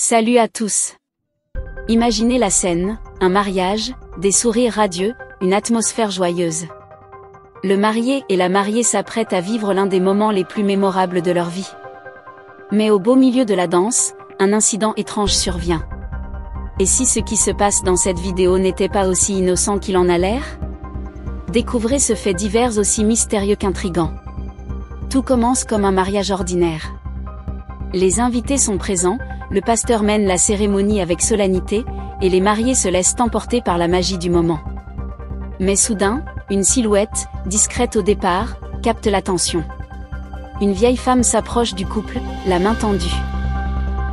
Salut à tous. Imaginez la scène, un mariage, des sourires radieux, une atmosphère joyeuse. Le marié et la mariée s'apprêtent à vivre l'un des moments les plus mémorables de leur vie. Mais au beau milieu de la danse, un incident étrange survient. Et si ce qui se passe dans cette vidéo n'était pas aussi innocent qu'il en a l'air? Découvrez ce fait divers aussi mystérieux qu'intrigant. Tout commence comme un mariage ordinaire. Les invités sont présents, le pasteur mène la cérémonie avec solennité, et les mariés se laissent emporter par la magie du moment. Mais soudain, une silhouette, discrète au départ, capte l'attention. Une vieille femme s'approche du couple, la main tendue.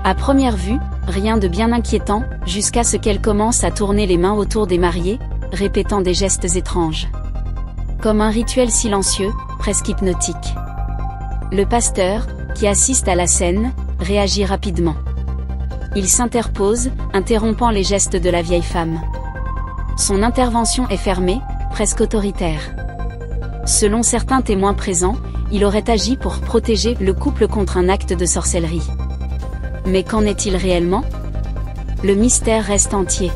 À première vue, rien de bien inquiétant, jusqu'à ce qu'elle commence à tourner les mains autour des mariés, répétant des gestes étranges. Comme un rituel silencieux, presque hypnotique. Le pasteur, qui assiste à la scène, réagit rapidement. Il s'interpose, interrompant les gestes de la vieille femme. Son intervention est fermée, presque autoritaire. Selon certains témoins présents, il aurait agi pour protéger le couple contre un acte de sorcellerie. Mais qu'en est-il réellement? Le mystère reste entier.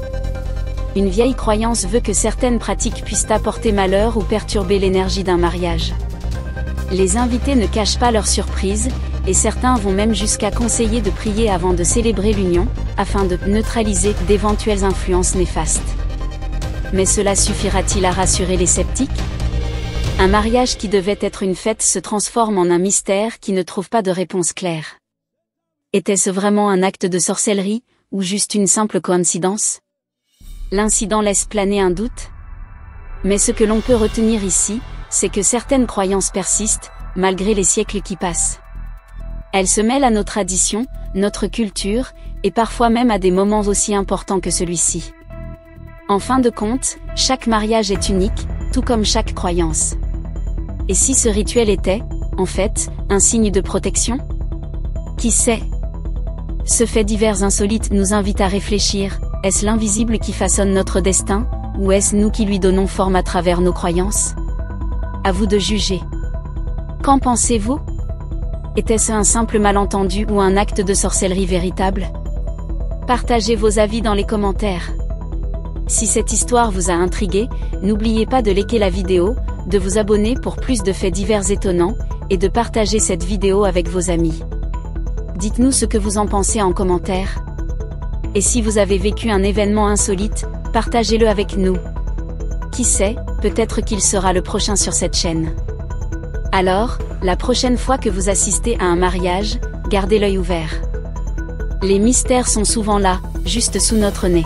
Une vieille croyance veut que certaines pratiques puissent apporter malheur ou perturber l'énergie d'un mariage. Les invités ne cachent pas leur surprise, et certains vont même jusqu'à conseiller de prier avant de célébrer l'union, afin de neutraliser d'éventuelles influences néfastes. Mais cela suffira-t-il à rassurer les sceptiques? Un mariage qui devait être une fête se transforme en un mystère qui ne trouve pas de réponse claire. Était-ce vraiment un acte de sorcellerie, ou juste une simple coïncidence? L'incident laisse planer un doute. Mais ce que l'on peut retenir ici, c'est que certaines croyances persistent, malgré les siècles qui passent. Elles se mêlent à nos traditions, notre culture, et parfois même à des moments aussi importants que celui-ci. En fin de compte, chaque mariage est unique, tout comme chaque croyance. Et si ce rituel était, en fait, un signe de protection? Qui sait? Ce fait divers insolite nous invite à réfléchir, est-ce l'invisible qui façonne notre destin, ou est-ce nous qui lui donnons forme à travers nos croyances? À vous de juger. Qu'en pensez-vous? Était-ce un simple malentendu ou un acte de sorcellerie véritable? Partagez vos avis dans les commentaires. Si cette histoire vous a intrigué, n'oubliez pas de liker la vidéo, de vous abonner pour plus de faits divers étonnants, et de partager cette vidéo avec vos amis. Dites-nous ce que vous en pensez en commentaire. Et si vous avez vécu un événement insolite, partagez-le avec nous. Qui sait, peut-être qu'il sera le prochain sur cette chaîne. Alors, la prochaine fois que vous assistez à un mariage, gardez l'œil ouvert. Les mystères sont souvent là, juste sous notre nez.